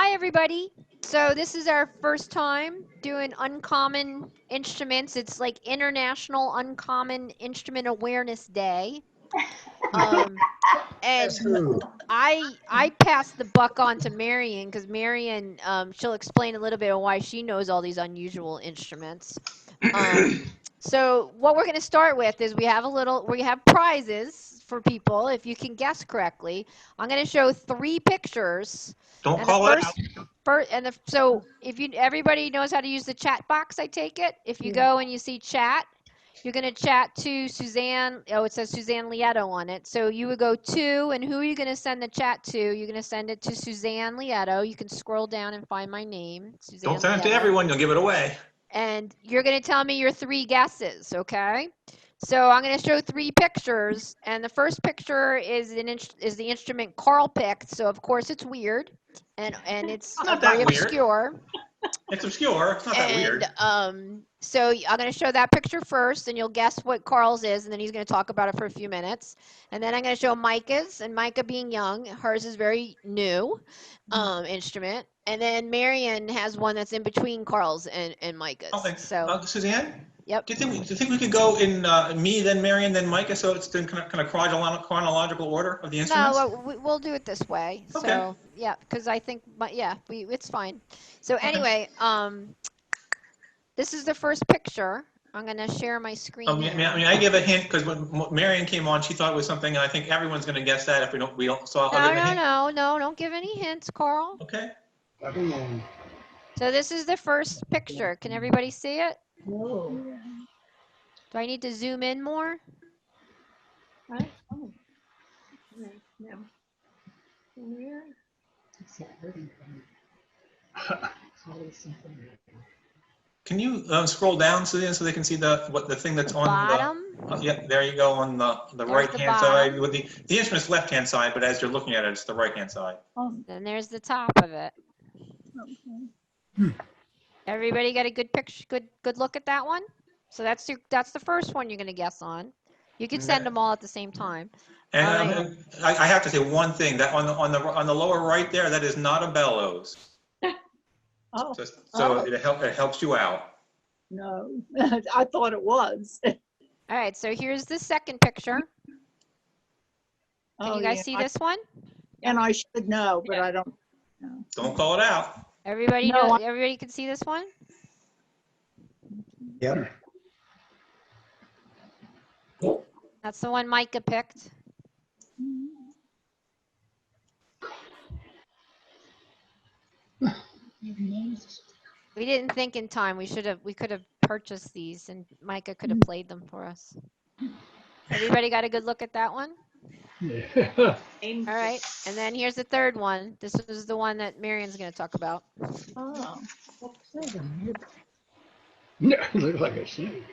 Hi, everybody. So this is our first time doing uncommon instruments. It's like International Uncommon Instrument Awareness Day. Um, and Guess who? I passed the buck on to Marion because Marion, she'll explain a little bit of why she knows all these unusual instruments. So what we're going to start with is we have prizes for people if you can guess correctly. I'm going to show 3 pictures. Don't And the call it out. so if everybody knows how to use the chat box, I take it. If you go and you see chat, you're going to chat to Suzanne. Oh, it says Suzanne Lietto on it. So you would go to, and who are you going to send the chat to? You're going to send it to Suzanne Lietto. You can scroll down and find my name, Suzanne Don't send it to Lietto. everyone. You'll give it away. And you're going to tell me your 3 guesses, okay? So I'm going to show 3 pictures, and the first picture is the instrument Carl picked. So of course it's weird, and it's Not very that weird. obscure. It's obscure. It's not that weird. So I'm going to show that picture first, and you'll guess what Carl's is, and then he's going to talk about it for a few minutes. And then I'm going to show Micah's, and Micah being young, hers is very new instrument. And then Marion has one that's in between Carl's and Micah's. Okay. So, Suzanne? yep. Do you think we could go in me, then Marion, then Micah, so it's in kind of chronological order of the instruments? No, we'll do it this way. Okay. So, yeah, because I think, it's fine. So anyway, this is the first picture. I'm going to share my screen. I give a hint because when Marion came on, she thought it was something, and I think everyone's going to guess that if we don't. So I'll give a hint. No, don't give any hints, Carl. Okay. So this is the first picture. Can everybody see it? No. Do I need to zoom in more? Can you scroll down, Suzanne, so they can see the thing that's on bottom? Yeah, there you go, on the right-hand side. With the instrument's left-hand side, but as you're looking at it, it's the right-hand side. Then there's the top of it. Everybody got a good picture, good look at that one? So that's the first one you're going to guess on. You can send them all at the same time. And I have to say one thing, that on the lower right there, that is not a bellows. Oh. So it helps you out. No, I thought it was. All right, so here's the second picture. Can you guys see this one? And I should know, but I don't know. Don't call it out. Everybody No, everybody can see this one? Yep. That's the one Micah picked. We didn't think in time. We could have purchased these, and Micah could have played them for us. Everybody got a good look at that one? Yeah. All right, and then here's the third one. This is the one that Marion's going to talk about. Oh. No, it looks like a snake.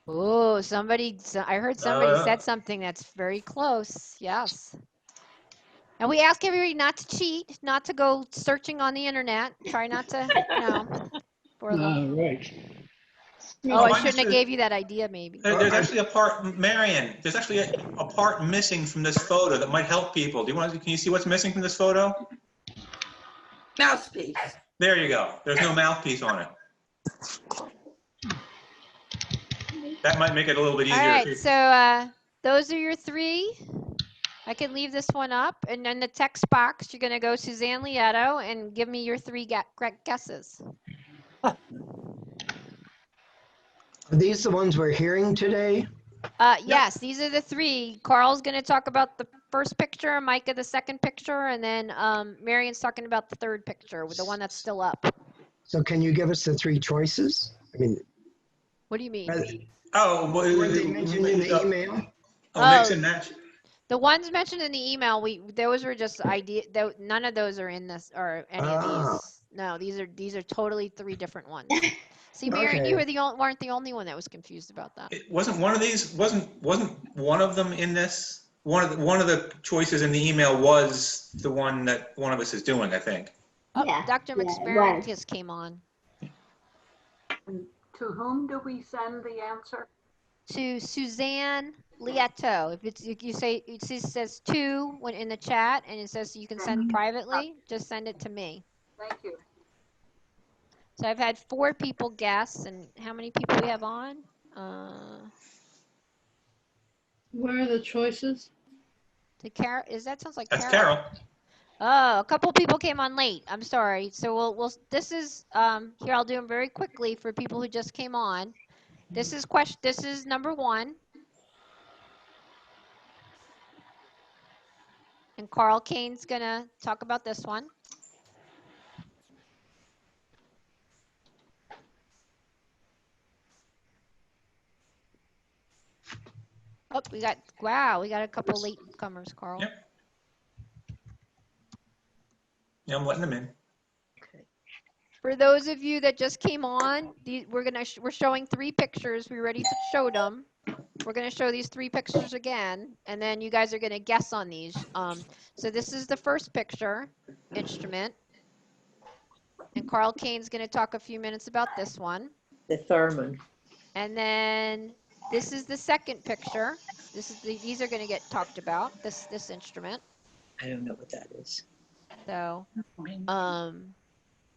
Oh, I heard somebody said something that's very close. Yes. And we ask everybody not to cheat, not to go searching on the internet. Try not to, for them. Right. Oh, I shouldn't have gave you that idea, maybe. There's actually a part, Marion, there's actually a part missing from this photo that might help people. Can you see what's missing from this photo? Mouthpiece. There you go. There's no mouthpiece on it. That might make it a little bit easier. All right, so those are your 3. I can leave this one up, and then the text box, you're going to go Suzanne Lietto and give me your 3 guesses. Are these the ones we're hearing today? Yes, these are the 3. Carl's going to talk about the first picture, Micah the second picture, and then Marion's talking about the third picture, with the one that's still up. So can you give us the 3 choices? I mean, what do you mean? Were they mentioned in the email? Mix and match. The ones mentioned in the email, those were just ideas. None of those are in this or any of these. No, these are totally 3 different ones. See, Marion, you weren't the only one that was confused about that. It wasn't one of these. Wasn't one of them in this? One of the choices in the email was the one that one of us is doing, I think. Oh, yeah, Dr. McSparrow just came on. To whom do we send the answer? to Suzanne Lieto. If you say it says to when in the chat, and it says you can send privately, just send it to me. Thank you. So I've had 4 people guess, and how many people we have on? Where are the choices? That sounds like That's Carol. Carol. Oh, a couple people came on late. I'm sorry. So this is here I'll do them very quickly for people who just came on. This is number 1. And Carl Kane's going to talk about this one. Oh, we got a couple late comers, Carl. Yep. Yeah, I'm letting them in. For those of you that just came on, we're showing 3 pictures. We already showed them. We're going to show these 3 pictures again, and then you guys are going to guess on these. So this is the first picture, instrument. And Carl Kane's going to talk a few minutes about this one. The theremin. And then this is the second picture. These are going to get talked about, this instrument. I don't know what that is. So,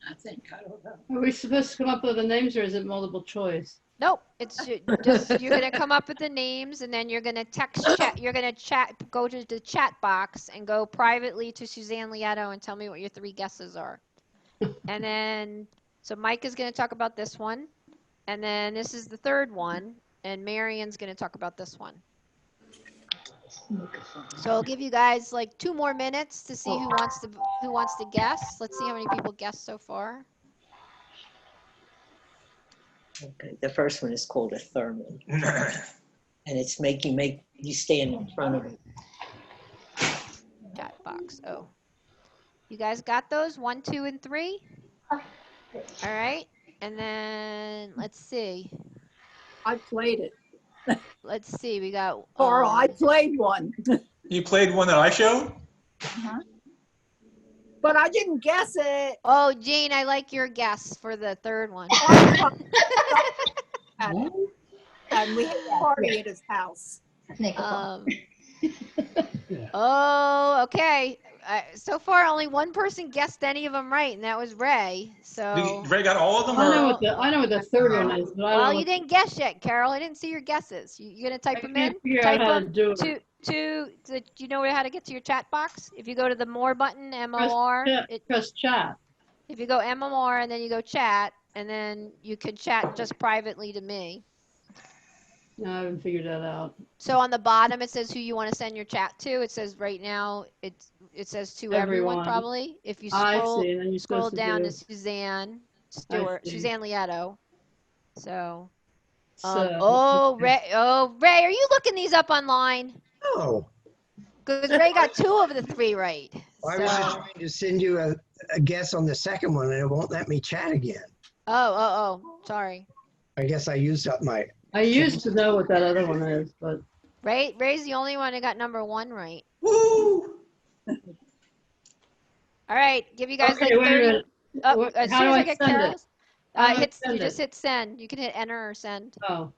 I think, I don't know. Are we supposed to come up with the names, or is it multiple choice? nope, it's just you're going to come up with the names, and then you're going to chat. You're going to go to the chat box and go privately to Suzanne Lieto and tell me what your 3 guesses are. And then, so Mike is going to talk about this one, and then this is the third one, and Marion's going to talk about this one. So I'll give you guys like 2 more minutes to see who wants to guess. Let's see how many people guessed so far. Okay, the first one is called a theremin. And it's make you stand in front of it. Chat box. Oh, you guys got those 1, 2, and 3. All right, and then let's see. I played it. Let's see. We got. Carl, I played one. You played one that I showed? But I didn't guess it. Oh, Jane, I like your guess for the third one. And we had a party at his house. Oh, okay. So far, only one person guessed any of them right, and that was Ray. So. Ray got all of them? I Or? know what the third one is, but I don't Well, know you didn't guess yet, Carol. I didn't see your guesses. You're gonna type them in. can't figure Type out how to them do it. do you know how to get to your chat box? If you go to the more button, MOR. Press chat. If you go MMR and then you go chat, and then you can chat just privately to me. No, I haven't figured that out. So on the bottom it says who you want to send your chat to. It says right now it says to everyone probably. If you I scroll see, and then you're scroll supposed to down do- to Suzanne Stewart, see. Suzanne Lieto. So So, Ray, are you looking these up online? Oh, Because Ray got 2 of the 3 right. I was just So, trying to send you a guess on the second one and it won't let me chat again. sorry. I guess I used up my, I used to know what that other one is, but Ray's the only one who got number 1 right. Woo! All right, give you guys Okay, like wait a 30. minute. Oh, as How soon do as I I get send it? Carol's, How do I you send just it? hit send. You can hit enter or send. Oh,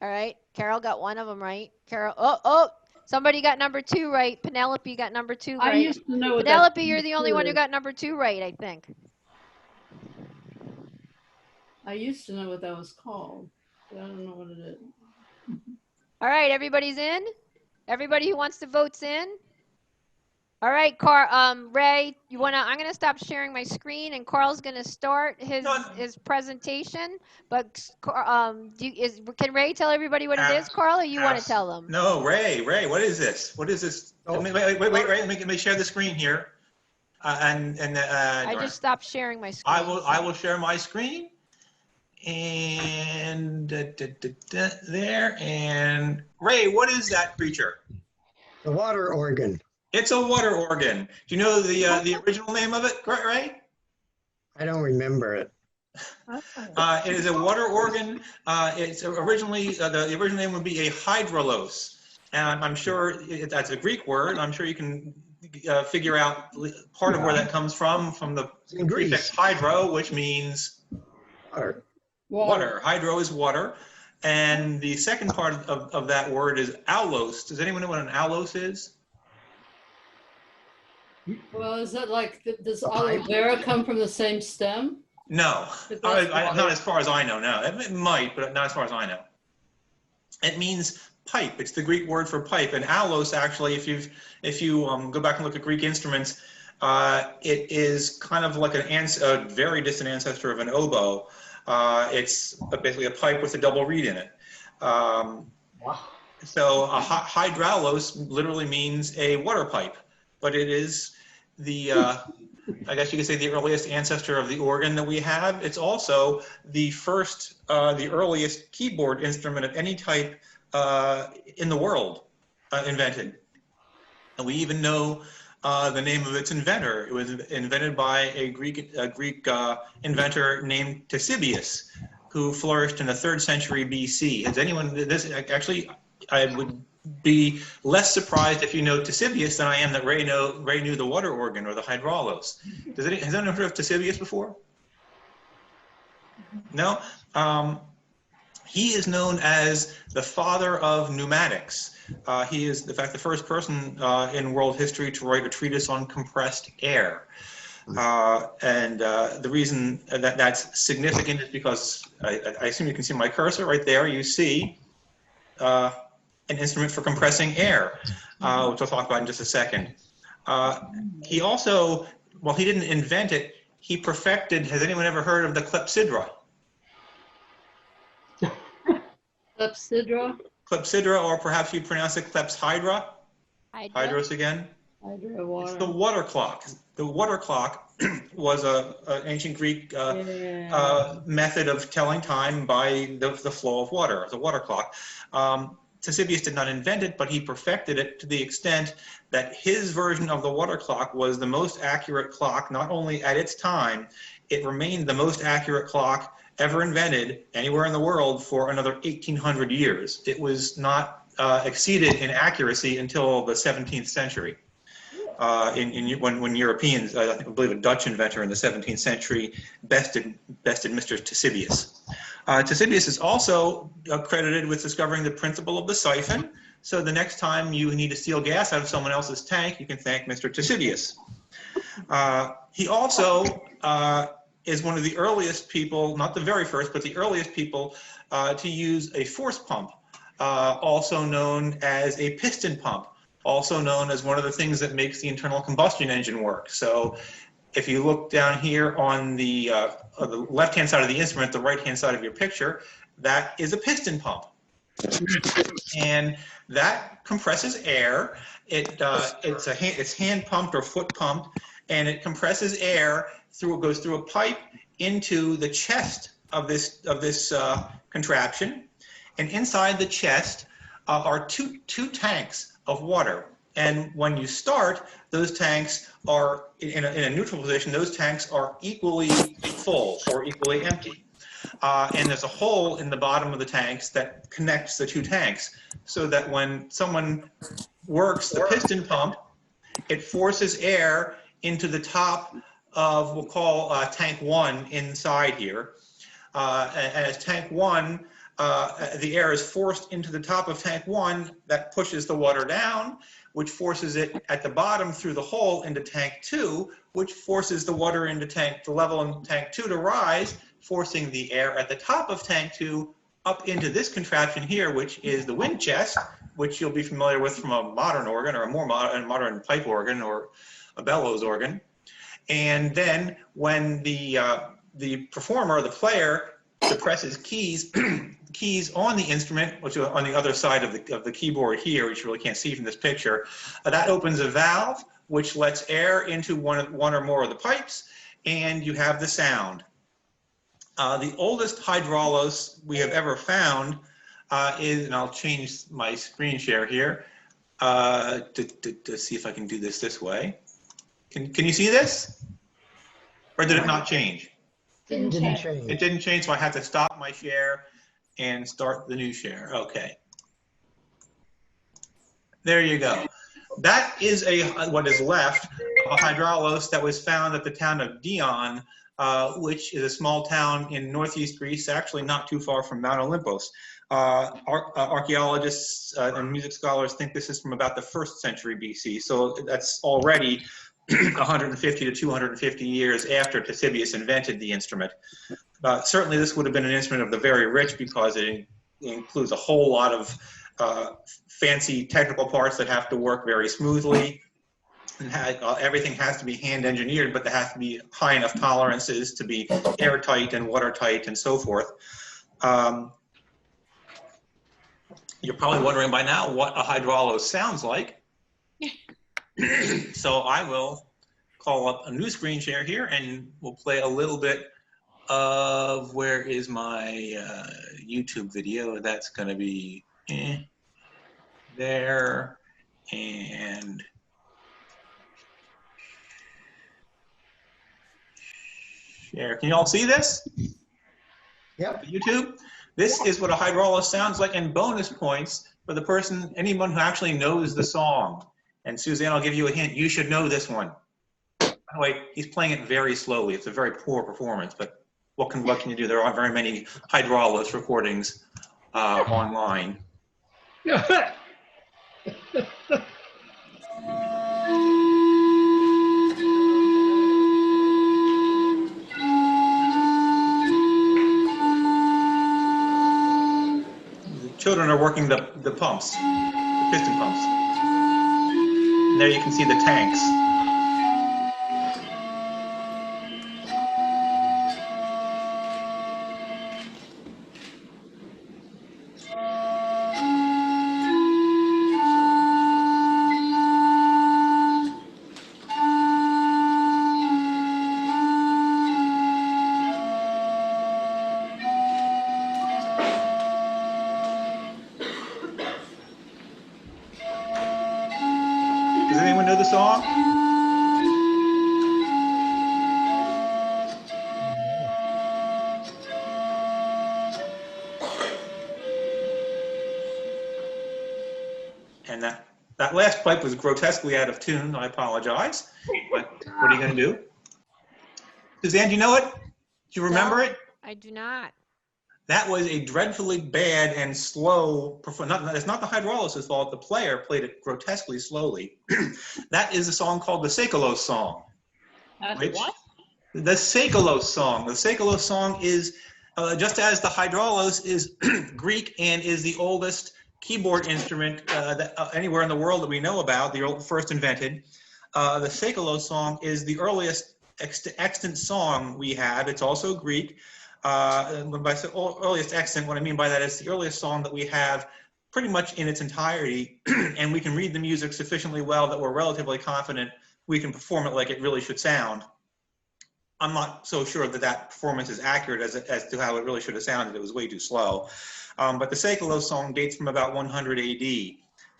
All right, Carol got one of them right. Carol, somebody got number 2 right. Penelope got number 2 I right. used to know what Penelope, that you're the only one who is. got number 2 right, I think. I used to know what that was called, but I don't know what it is. All right, everybody's in. Everybody who wants to vote's in. All right, Ray, I'm gonna stop sharing my screen, and Carl's gonna start his presentation. But can Ray tell everybody what it is, Carl, or you want to tell them? No, Ray, what is this? What is this? Oh. Wait, Ray, let me share the screen here. I just stopped sharing my screen. I will share my screen. And there. And Ray, what is that creature? the water organ. It's a water organ. Do you know the original name of it, Ray? I don't remember it. It is a water organ. It's originally the original name would be a hydrolos, and I'm sure that's a Greek word. I'm sure you can figure out part of where that comes from the In Greece. prefix hydro, which means Water. Water. Hydro is water. And the second part of that word is allos. Does anyone know what an allos is? Well, is that like, does aloe vera come from the same stem? No, But that's not as far as I know, no. It might, but not as far as I know. It means pipe. It's the Greek word for pipe. And allos, actually, if you go back and look at Greek instruments, it is kind of like a very distant ancestor of an oboe. It's basically a pipe with a double reed in it. So a hydraulos literally means a water pipe, but it is the, I guess you could say, the earliest ancestor of the organ that we have. It's also the first, the earliest keyboard instrument of any type in the world invented. And we even know the name of its inventor. It was invented by a Greek inventor named Ctesibius, who flourished in the 3rd century BC. Has anyone, actually, I would be less surprised if you know Ctesibius than I am that Ray knew the water organ or the hydraulos. Has anyone heard of Ctesibius before? No? He is known as the father of pneumatics. He is, in fact, the first person in world history to write a treatise on compressed air. The reason that that's significant is because I assume you can see my cursor right there. You see an instrument for compressing air, which I'll talk about in just a second. He also, well, he didn't invent it, he perfected, has anyone ever heard of the clepsydra? Clepsydra? Clepsydra, or perhaps you'd pronounce it clepsydra? Hydros again? It's the water clock. The water clock was an ancient Greek method of telling time by the flow of water, the water clock. Ctesibius did not invent it, but he perfected it to the extent that his version of the water clock was the most accurate clock, not only at its time, it remained the most accurate clock ever invented anywhere in the world for another 1,800 years. It was not exceeded in accuracy until the 17th century. When Europeans, I believe a Dutch inventor in the 17th century, bested Mr. Ctesibius. Ctesibius is also credited with discovering the principle of the siphon. So the next time you need to steal gas out of someone else's tank, you can thank Mr. Ctesibius. He also is one of the earliest people, not the very first, but the earliest people to use a force pump, also known as a piston pump, also known as one of the things that makes the internal combustion engine work. So if you look down here on the left-hand side of the instrument, the right-hand side of your picture, that is a piston pump. And that compresses air. It's hand pumped or foot pumped, and it compresses air goes through a pipe into the chest of this contraption. And inside the chest are two tanks of water. And when you start, those tanks are in a neutral position. Those tanks are equally full or equally empty. And there's a hole in the bottom of the tanks that connects the two tanks, so that when someone works the piston pump, it forces air into the top of, we'll call tank 1 inside here. And as tank 1, the air is forced into the top of tank 1, that pushes the water down, which forces it at the bottom through the hole into tank 2, which forces the water into the level in tank 2 to rise, forcing the air at the top of tank 2 up into this contraption here, which is the wind chest, which you'll be familiar with from a modern organ or a more modern pipe organ or a bellows organ. And then when the performer, the player, depresses keys on the instrument, which are on the other side of the keyboard here, which you really can't see from this picture, that opens a valve which lets air into one or more of the pipes, and you have the sound. The oldest hydraulos we have ever found is, and I'll change my screen share here to see if I can do this way. Can you see this? Or did it not change? Didn't change. It didn't change, so I have to stop my share and start the new share. Okay. There you go. That is what is left of a hydraulos that was found at the town of Dion which is a small town in northeast Greece, actually not too far from Mount Olympus. Archaeologists and music scholars think this is from about the 1st century BC, so that's already 150 to 250 years after Ctesibius invented the instrument. Certainly this would have been an instrument of the very rich because it includes a whole lot of fancy technical parts that have to work very smoothly. And everything has to be hand engineered, but there has to be high enough tolerances to be airtight and watertight and so forth. You're probably wondering by now what a hydraulos sounds like. So I will call up a new screen share here and we'll play a little bit of, where is my YouTube video? That's going to be there, and share. Can you all see this? Yep. YouTube? This is what a hydraulis sounds like, and bonus points for the person, anyone who actually knows the song. And Suzanne, I'll give you a hint. You should know this one. By the way, he's playing it very slowly. It's a very poor performance, but what can you do? There aren't very many hydraulis recordings online. The children are working the pumps, the piston pumps. And there you can see the tanks. Does anyone know the song? And that last pipe was grotesquely out of tune. I apologize. But what are you going to do? Suzanne, do you know it? Do you remember it? I do not. That was a dreadfully bad and slow performance. It's not the hydraulis' fault. The player played it grotesquely slowly. That is a song called the Seikilos song. What? The Seikilos song. The Seikilos song is, just as the hydraulis is Greek and is the oldest keyboard instrument anywhere in the world that we know about, the first invented, the Seikilos song is the earliest extant song we have. It's also Greek. When I say earliest extant, what I mean by that is the earliest song that we have pretty much in its entirety, and we can read the music sufficiently well that we're relatively confident we can perform it like it really should sound. I'm not so sure that that performance is accurate as to how it really should have sounded. It was way too slow. But the Seikilos song dates from about 100 AD.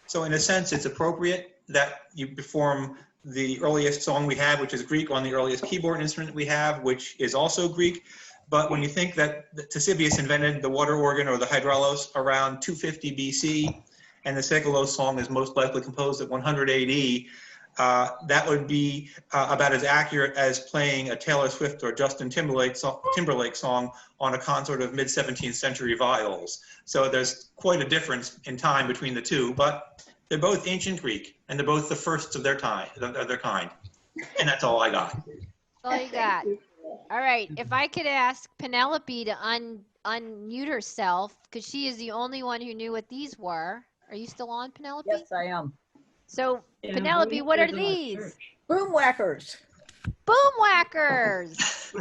So in a sense, it's appropriate that you perform the earliest song we have, which is Greek, on the earliest keyboard instrument we have, which is also Greek. But when you think that Ctesibius invented the water organ or the hydraulos around 250 BC, and the Seikilos song is most likely composed at 100 AD, that would be about as accurate as playing a Taylor Swift or Justin Timberlake song on a consort of mid-17th century viols. So there's quite a difference in time between the two, but they're both ancient Greek, and they're both the first of their kind. And that's all I got. That's all you got. All right. If I could ask Penelope to unmute herself, because she is the only one who knew what these were. Are you still on, Penelope? Yes, I am. So, Penelope, what are these? Boom whackers. Boom whackers.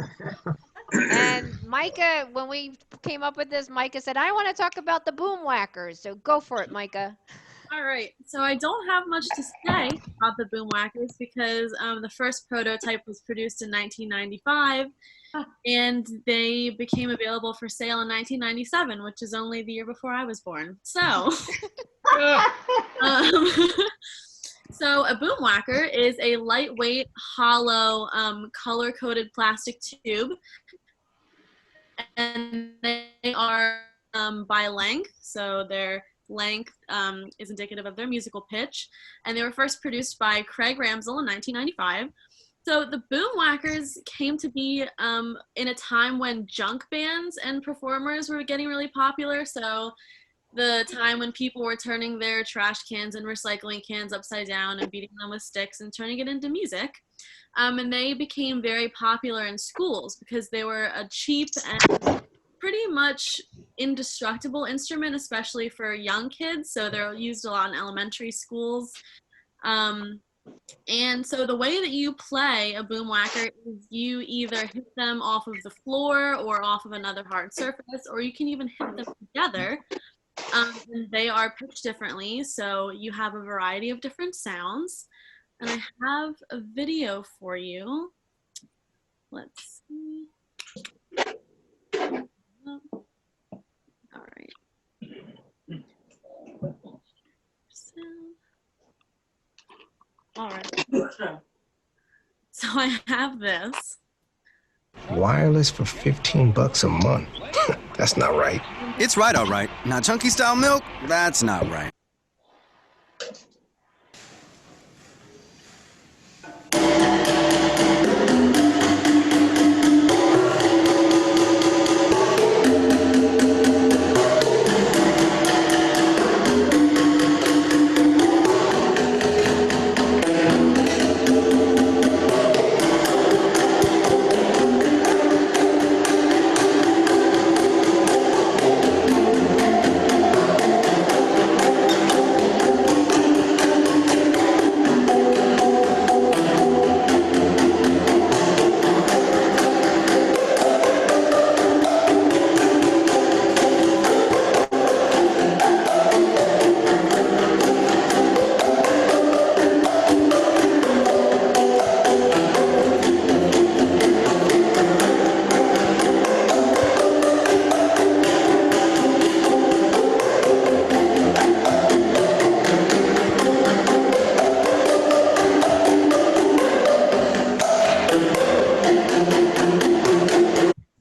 And Micah, when we came up with this, Micah said, I want to talk about the boom whackers. So go for it, Micah. All right, so I don't have much to say about the boom whackers because the first prototype was produced in 1995 and they became available for sale in 1997, which is only the year before I was born. So, so a boom whacker is a lightweight, hollow, color-coded plastic tube, and they are by length, so they're length is indicative of their musical pitch, and they were first produced by Craig Ramsell in 1995. So the Boomwhackers came to be in a time when junk bands and performers were getting really popular. So the time when people were turning their trash cans and recycling cans upside down and beating them with sticks and turning it into music. And they became very popular in schools because they were a cheap and pretty much indestructible instrument, especially for young kids. So they're used a lot in elementary schools. And so the way that you play a boomwhacker is you either hit them off of the floor or off of another hard surface, or you can even hit them together. And they are pitched differently, so you have a variety of different sounds. And I have a video for you. Let's see. All right. All right. So I have this. Wireless for 15 bucks a month. That's not right. It's right, all right. Now, chunky style milk, that's not right.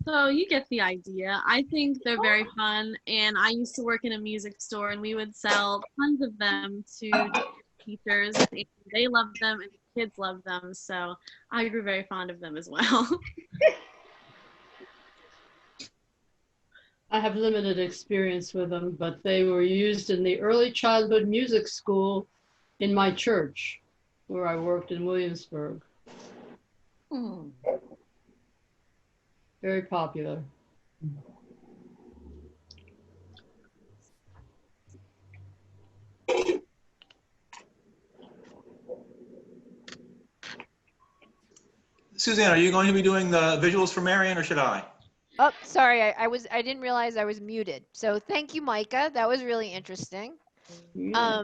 So you get the idea. I think they're very fun, and I used to work in a music store, and we would sell tons of them to teachers, and they loved them, and the kids loved them, so I grew very fond of them as well. I have limited experience with them, but they were used in the early childhood music school in my church, where I worked in Williamsburg. Very popular. Suzanne, are you going to be doing the visuals for Marion, or should I? Oh, sorry, I didn't realize I was muted. So thank you, Micah. That was really interesting. Yeah.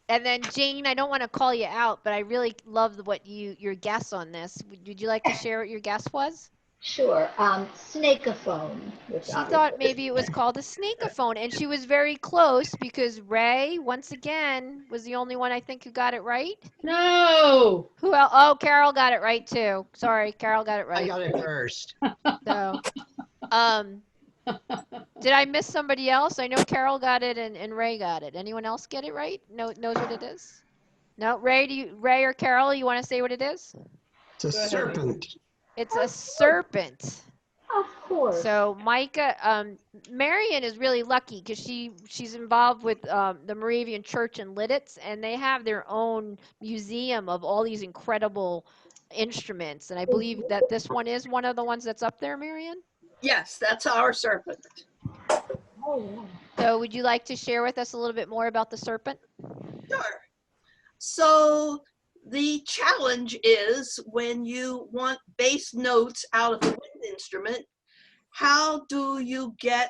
And then Jane, I don't want to call you out, but I really loved what your guess on this. Would you like to share what your guess was? Sure. Snakeophone. She thought maybe it was called a snakeophone, and she was very close because Ray, once again, was the only one I think who got it right. No. Who else? Oh, Carol got it right too. Sorry, Carol got it right. I got it first. So, did I miss somebody else? I know Carol got it and Ray got it. Anyone else get it right? Knows what it is? No, Ray. Ray or Carol? You want to say what it is? It's a serpent. It's a serpent. Of course. So Micah, Marion is really lucky because she's involved with the Moravian Church in Lidditz, and they have their own museum of all these incredible instruments. And I believe that this one is one of the ones that's up there, Marion. Yes, that's our serpent. Oh, yeah. So would you like to share with us a little bit more about the serpent? Sure. So the challenge is when you want bass notes out of a wind instrument, how do you get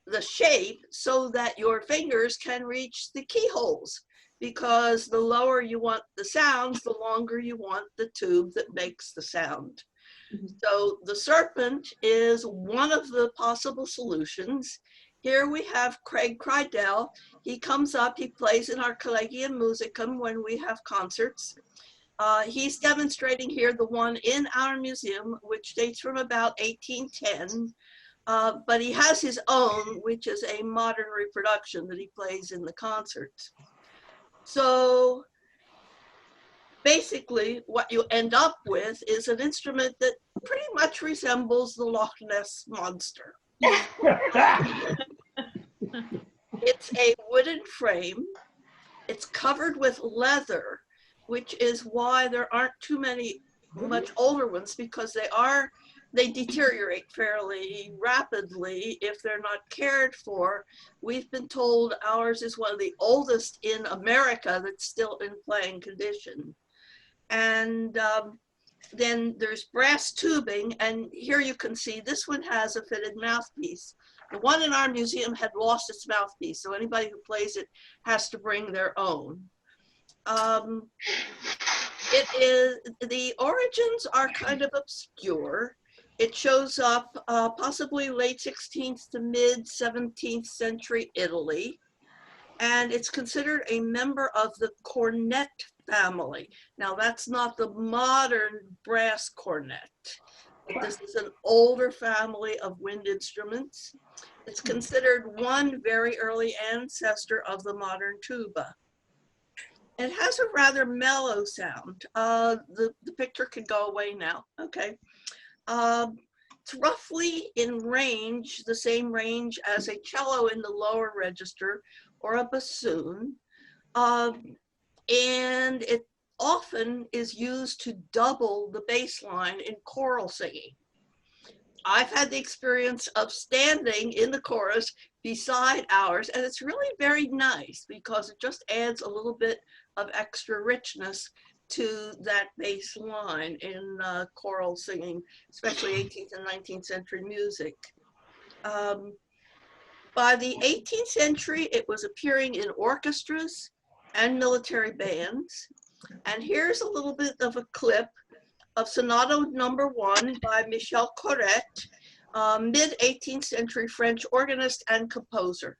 the shape so that your fingers can reach the keyholes? Because the lower you want the sounds, the longer you want the tube that makes the sound. So the serpent is one of the possible solutions. Here we have Craig Crydell. He comes up, he plays in our Collegium Musicum when we have concerts. He's demonstrating here the one in our museum, which dates from about 1810. But he has his own, which is a modern reproduction that he plays in the concerts. So basically what you end up with is an instrument that pretty much resembles the Loch Ness Monster. It's a wooden frame. It's covered with leather, which is why there aren't too many much older ones, because they deteriorate fairly rapidly if they're not cared for. We've been told ours is one of the oldest in America that's still in playing condition. And then there's brass tubing, and here you can see this one has a fitted mouthpiece. The one in our museum had lost its mouthpiece, so anybody who plays it has to bring their own. The origins are kind of obscure. It shows up possibly late 16th to mid 17th century Italy, and it's considered a member of the cornet family. Now that's not the modern brass cornet, but this is an older family of wind instruments. It's considered one very early ancestor of the modern tuba. It has a rather mellow sound. The picture can go away now, okay. It's roughly in range, the same range as a cello in the lower register or a bassoon. And it often is used to double the bass line in choral singing. I've had the experience of standing in the chorus beside ours, and it's really very nice because it just adds a little bit of extra richness to that bass line in choral singing, especially 18th and 19th century music. By the 18th century, it was appearing in orchestras and military bands. And here's a little bit of a clip of Sonata No. 1 by Michel Corret, mid-18th century French organist and composer.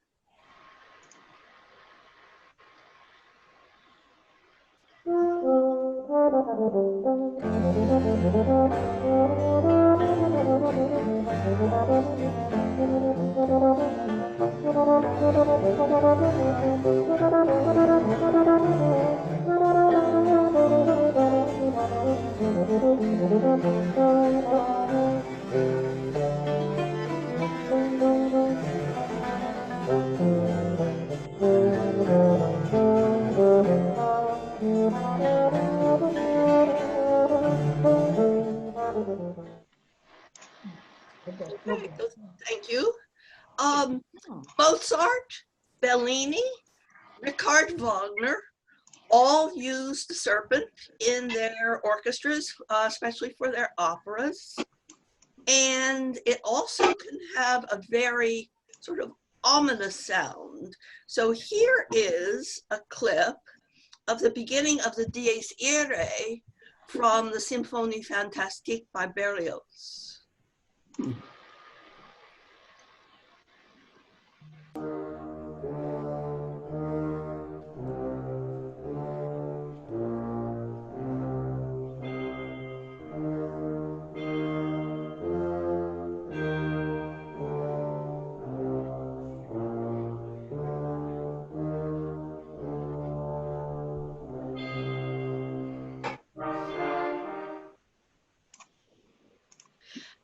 Okay, thank you. Mozart, Bellini, Richard Wagner all used the serpent in their orchestras, especially for their operas. And it also can have a very sort of ominous sound. So here is a clip of the beginning of the Dies Irae from the Symphonie Fantastique by Berlioz.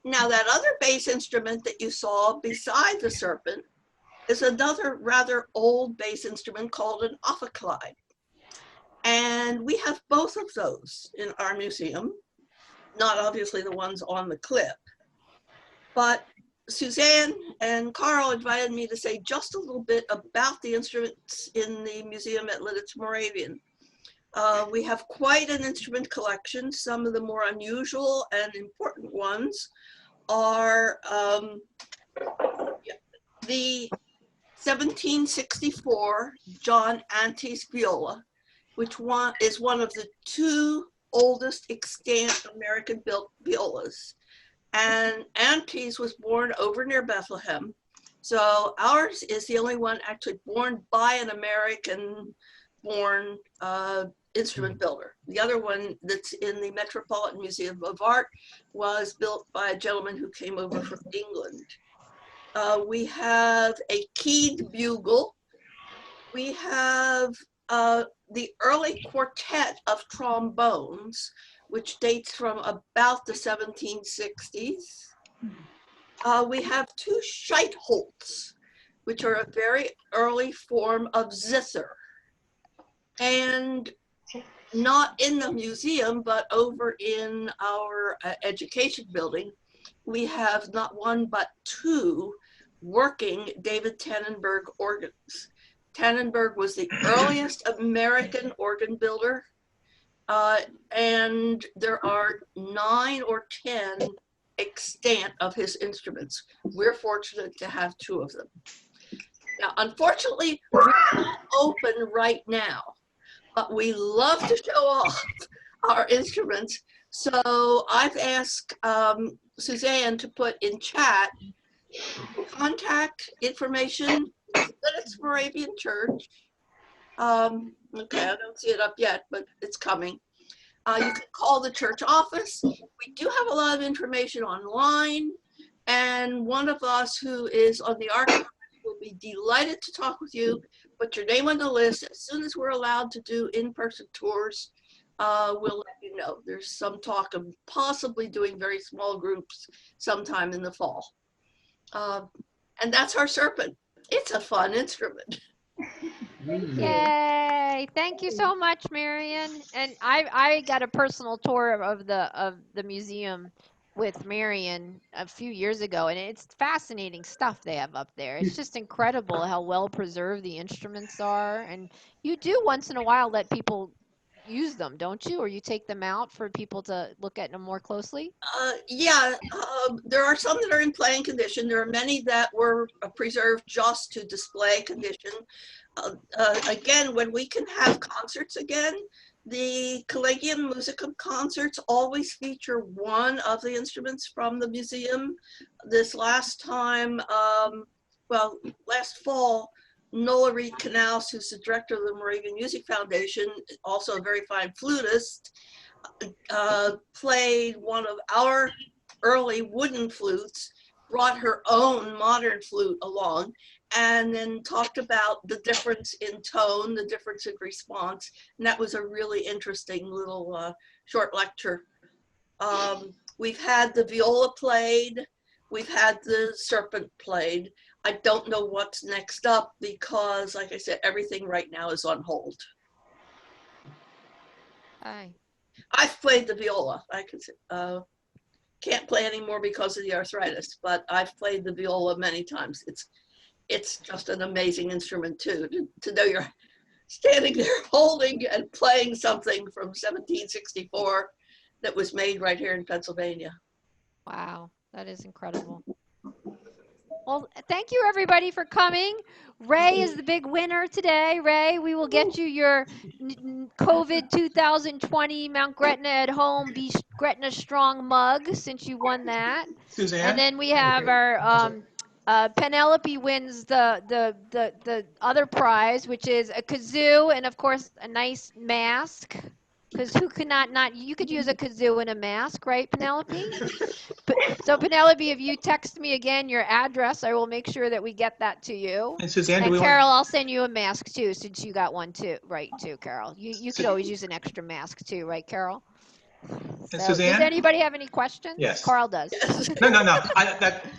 Now that other bass instrument that you saw beside the serpent is another rather old bass instrument called an ophicleide. And we have both of those in our museum, not obviously the ones on the clip. But Suzanne and Carl invited me to say just a little bit about the instruments in the museum at Lidditz Moravian. We have quite an instrument collection. Some of the more unusual and important ones are the 1764 John Antes viola, which is one of the two oldest extant American-built violas. And Antes was born over near Bethlehem. So ours is the only one actually born by an American-born instrument builder. The other one that's in the Metropolitan Museum of Art was built by a gentleman who came over from England. We have a keyed bugle. We have the early quartet of trombones, which dates from about the 1760s. We have two scheitholz, which are a very early form of zither. And not in the museum, but over in our education building, we have not one, but two working David Tannenberg organs. Tannenberg was the earliest American organ builder, and there are 9 or 10 extant of his instruments. We're fortunate to have 2 of them. Now, unfortunately, we're not open right now, but we love to show off our instruments. So I've asked Suzanne to put in chat contact information for the Moravian Church. Okay, I don't see it up yet, but it's coming. You can call the church office. We do have a lot of information online, and one of us who is on the archive will be delighted to talk with you. Put your name on the list. As soon as we're allowed to do in-person tours, we'll let you know. There's some talk of possibly doing very small groups sometime in the fall. And that's our serpent. It's a fun instrument. Yay! Thank you so much, Marion. And I got a personal tour of the museum with Marion a few years ago, and it's fascinating stuff they have up there. It's just incredible how well preserved the instruments are. And you do once in a while let people use them, don't you? Or you take them out for people to look at them more closely? Yeah, there are some that are in playing condition. There are many that were preserved just to display condition. Again, when we can have concerts again, the Collegium Musicum concerts always feature one of the instruments from the museum. This last time, well, last fall, Nola Reed Knaus, who's the director of the Moravian Music Foundation, also a very fine flutist, played one of our early wooden flutes, brought her own modern flute along, and then talked about the difference in tone, the difference in response. And that was a really interesting little short lecture. We've had the viola played. We've had the serpent played. I don't know what's next up because, like I said, everything right now is on hold. Hi. I've played the viola. I can't play anymore because of the arthritis, but I've played the viola many times. It's just an amazing instrument too, to know you're standing there holding and playing something from 1764 that was made right here in Pennsylvania. Wow, that is incredible. Well, thank you everybody for coming. Ray is the big winner today. Ray, we will get you your COVID 2020 Mount Gretna at Home Be Gretna Strong mug since you won that. Suzanne? And then we have our Penelope wins the other prize, which is a kazoo and of course a nice mask. Because who could not you could use a kazoo and a mask, right, Penelope? So Penelope, if you text me again your address, I will make sure that we get that to you. And Suzanne, and Carol, I'll send you a mask too, since you got one too, right? Too, Carol. You could always use an extra mask too, right, Carol? So, Suzanne? does anybody have any questions? Yes. Carl does. No.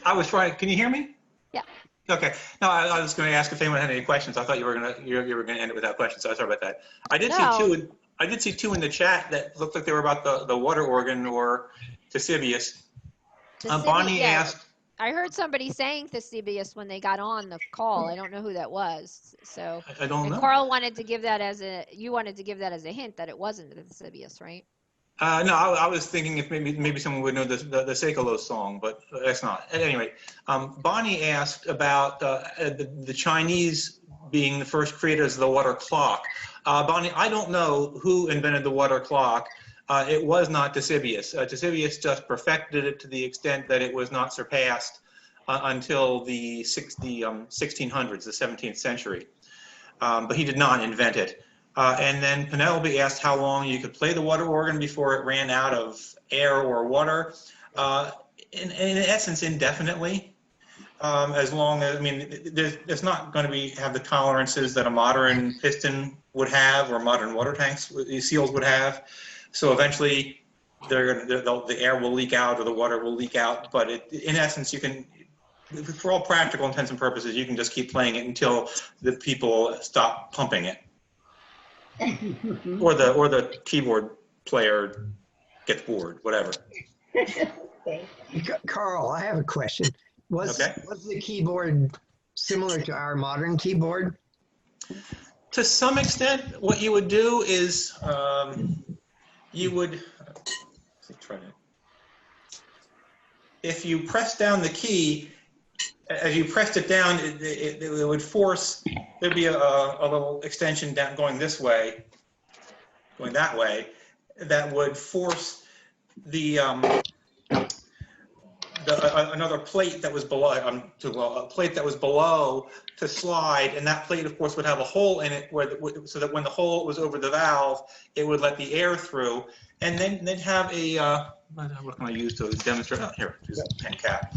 I was trying. Can you hear me? Yeah. Okay. No, I was going to ask if anyone had any questions. I thought you were going to end it without questions. So sorry about that. I did see two in the chat that looked like they were about the water organ or Thesebius. Bonnie asked. I heard somebody saying Thesebius when they got on the call. I don't know who that was. So I don't know. Carl wanted to give that as a hint that it wasn't Thesebius, right? No, I was thinking if maybe someone would know the Sekulow song, but that's not. At any rate, Bonnie asked about the Chinese being the first creators of the water clock. Bonnie, I don't know who invented the water clock. It was not Thesebius. Thesebius just perfected it to the extent that it was not surpassed until the 1600s, the 17th century. But he did not invent it. And then Penelope asked how long you could play the water organ before it ran out of air or water. In essence, indefinitely. As long as, I mean, there's not going to have the tolerances that a modern piston would have, or modern water tanks, seals would have. So eventually, the air will leak out or the water will leak out. But in essence, you can, for all practical intents and purposes, you can just keep playing it until the people stop pumping it, or the keyboard player gets bored, whatever. Carl, I have a question. Was the keyboard similar to our modern keyboard? To some extent, what you would do is you would if you press down the key, as you pressed it down, it would force, there'd be a little extension down going this way, going that way, that would force the another plate that was below, a plate that was below to slide, and that plate, of course, would have a hole in it so that when the hole was over the valve, it would let the air through, and then they'd have a what can I use to demonstrate? Oh, here, use a pen cap.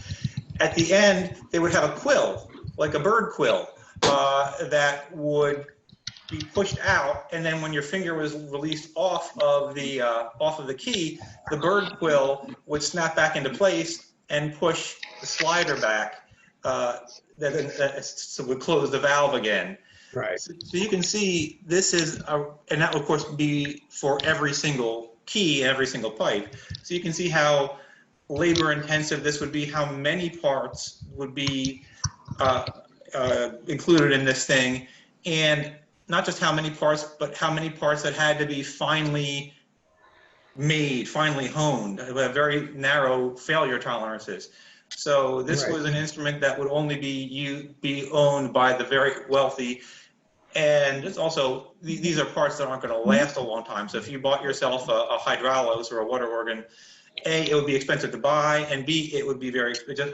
At the end, they would have a quill, like a bird quill, that would be pushed out, and then when your finger was released off of the key, the bird quill would snap back into place and push the slider back, so would close the valve again. Right. So you can see this is, and that would of course be for every single key, every single pipe. So you can see how labor intensive this would be, how many parts would be included in this thing, and not just how many parts, but how many parts that had to be finely made, finely honed, with very narrow failure tolerances. So this was an instrument that would only be owned by the very wealthy. And it's also, these are parts that aren't going to last a long time. So if you bought yourself a hydraulis or a water organ, A, it would be expensive to buy, and B, it would be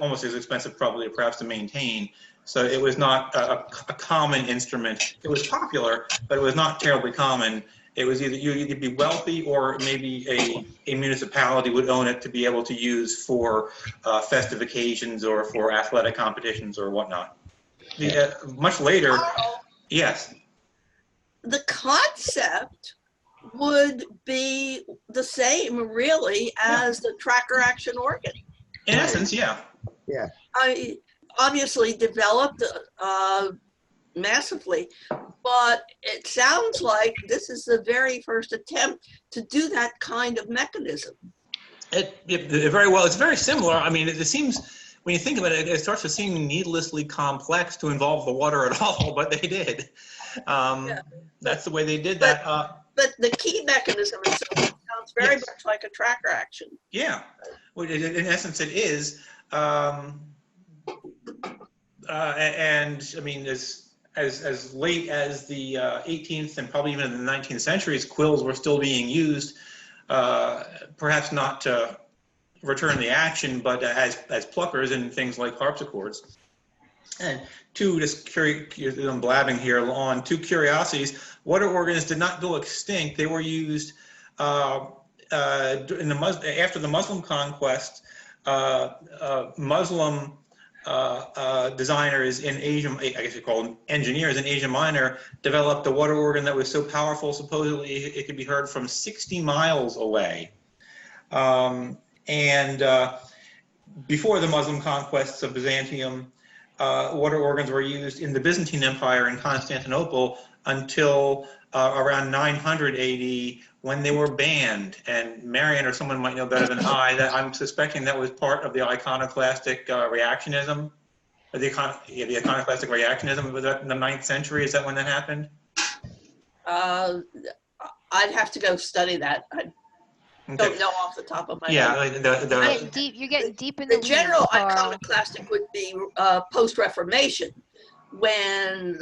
almost as expensive probably perhaps to maintain. So it was not a common instrument. It was popular, but it was not terribly common. It was either you'd be wealthy, or maybe a municipality would own it to be able to use for festive occasions or for athletic competitions or whatnot. Much later, yes. The concept would be the same, really, as the tracker action organ. In essence, yeah. Yeah. I obviously developed massively, but it sounds like this is the very first attempt to do that kind of mechanism. Very well. It's very similar. I mean, it seems, when you think about it, it starts to seem needlessly complex to involve the water at all, but they did. That's the way they did that. But the key mechanism itself sounds very much like a tracker action. Yeah, well, in essence, it is. And I mean, as late as the 18th and probably even in the 19th centuries, quills were still being used, perhaps not to return the action, but as pluckers in things like harpsichords. And I'm blabbing here on two curiosities. Water organs did not go extinct. They were used after the Muslim conquest. Muslim designers in Asia, I guess you call them engineers in Asia Minor, developed a water organ that was so powerful, supposedly it could be heard from 60 miles away. Before the Muslim conquests of Byzantium, water organs were used in the Byzantine Empire in Constantinople until around 900 AD, when they were banned. And Marion or someone might know better than I, that I'm suspecting that was part of the iconoclastic reactionism. The iconoclastic reactionism, was that in the 9th century? Is that when that happened? I'd have to go study that. I don't know off the top of my head. Yeah, you're getting deep in the general weeds, Carl. iconoclastic would be post-Reformation, when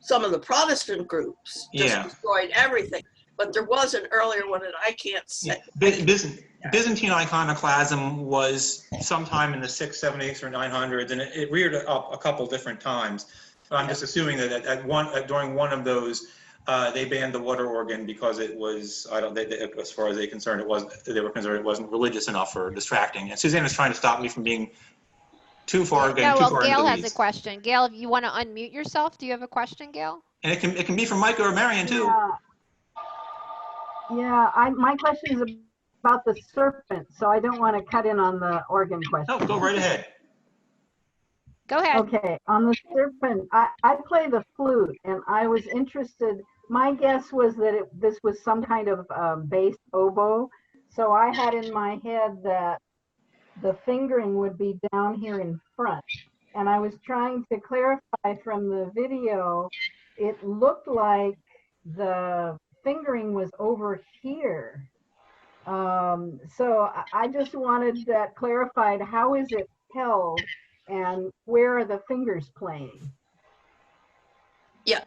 some of the Protestant groups just destroyed everything. But there was an earlier one that I can't say. Byzantine iconoclasm was sometime in the 600s, 700s, or 900s, and it reared up a couple different times. So I'm just assuming that during one of those, they banned the water organ because it was, as far as they're concerned, they were concerned it wasn't religious enough or distracting. And Suzanne is trying to stop me from being too far. Gail has a question. Gail, if you want to unmute yourself, do you have a question, Gail? And it can be from Micah or Marion too. My question is about the serpent, so I don't want to cut in on the organ question. No, go right ahead. Go ahead. Okay, on the serpent, I play the flute, and I was interested. My guess was that this was some kind of bass oboe, so I had in my head that the fingering would be down here in front. And I was trying to clarify from the video, it looked like the fingering was over here. So I just wanted that clarified. How is it held and where are the fingers playing? Yeah,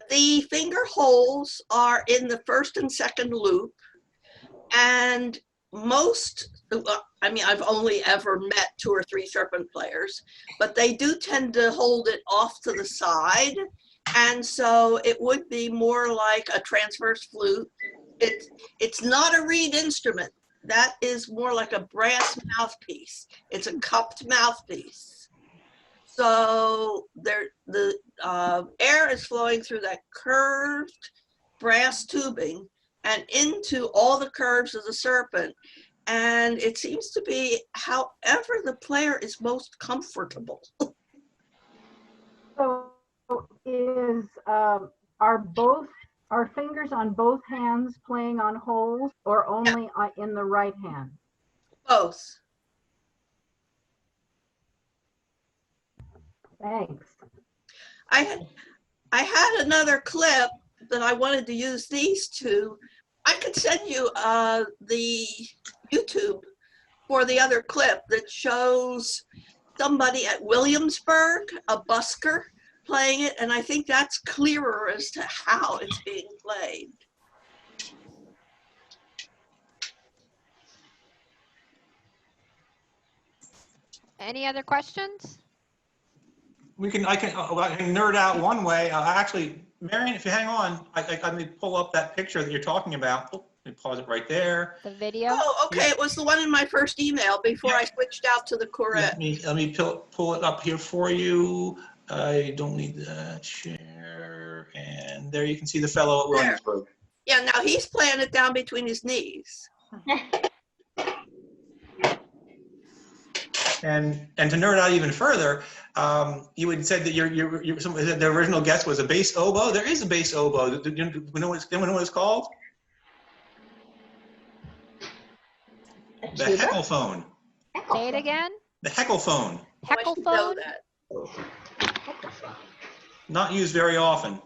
the finger holes are in the first and second loop, and most, I mean, I've only ever met 2 or 3 serpent players, but they do tend to hold it off to the side. And so it would be more like a transverse flute. It's not a reed instrument. That is more like a brass mouthpiece. It's a cupped mouthpiece. So the air is flowing through that curved brass tubing and into all the curves of the serpent. And it seems to be however the player is most comfortable. So are fingers on both hands playing on holes or only in the right hand? Both. Thanks. I had another clip that I wanted to use these two. I could send you the YouTube for the other clip that shows somebody at Williamsburg, a busker, playing it, and I think that's clearer as to how it's being played. Any other questions? I can nerd out one way. Actually, Marion, if you hang on, let me pull up that picture that you're talking about. Oh, let me pause it right there. The video? Oh, okay. Yeah. It was the one in my first email before I switched out to the quartet. Let me pull it up here for you. I don't need that share. And there you can see the fellow at Williamsburg. Yeah, now he's playing it down between his knees. And to nerd out even further, you had said that the original guess was a bass oboe. There is a bass oboe. Do you know what it's called? The heckelphone. Say it again. The heckelphone. Heckelphone? Not used very often.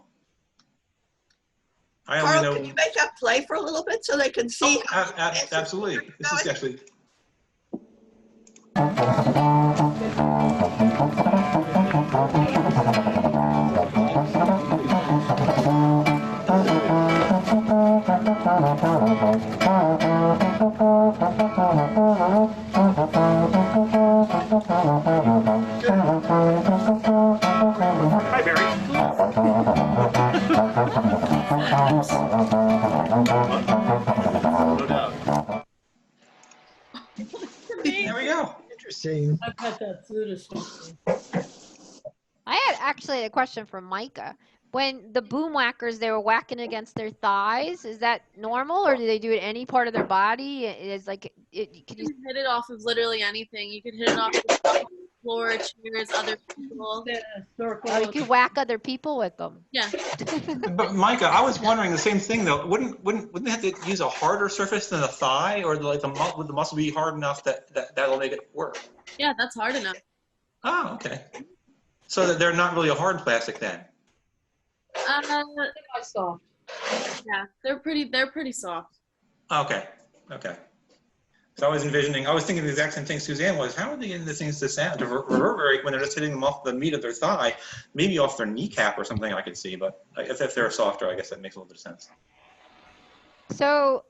I only Carl, know. can you make that play for a little bit so they can see? Absolutely. This is actually. Hi, Barry. There we go. Interesting. I've had that flute or something. I had actually a question for Micah. When the boom whackers, they were whacking against their thighs. Is that normal, or do they do it any part of their body? It's like You can hit it off of literally anything. You can hit it off the floor, chairs, other people. Oh, you can whack other people with them. Yeah. But Micah, I was wondering the same thing though. Wouldn't they have to use a harder surface than the thigh, or like would the muscle be hard enough that'll make it work? Yeah, that's hard enough. Oh, okay. So that they're not really a hard plastic then. Soft. Yeah, they're pretty soft. Okay. So I was thinking the exact same thing Suzanne was. How are they getting these things to reverberate when they're just hitting them off the meat of their thigh, maybe off their kneecap or something I could see, but if they're softer, I guess that makes a little bit of sense. So,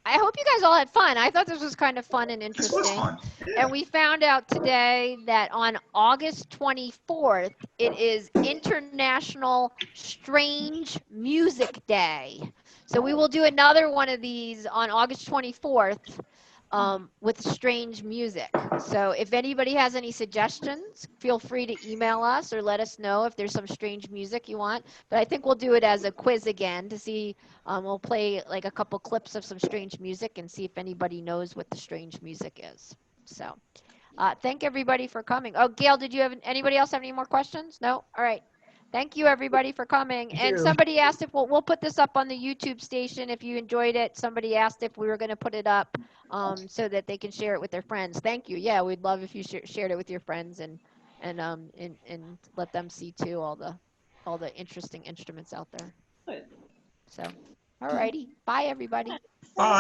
I hope you guys all had fun. I thought this was kind of fun and interesting. This was fun. Yeah. And we found out today that on August 24th, it is International Strange Music Day. So we will do another one of these on August 24th. with strange music. So if anybody has any suggestions, feel free to email us or let us know if there's some strange music you want. But I think we'll do it as a quiz again to see. We'll play like a couple clips of some strange music and see if anybody knows what the strange music is. So thank everybody for coming. Oh, Gail, did you have anybody else have any more questions? No? All right. Thank you, everybody, for coming. And somebody asked if we'll put this up on the YouTube station if you enjoyed it. Somebody asked if we were going to put it up so that they can share it with their friends. Thank you. Yeah, we'd love if you shared it with your friends and let them see too all the interesting instruments out there. Good. So, all righty. Bye, everybody. Bye.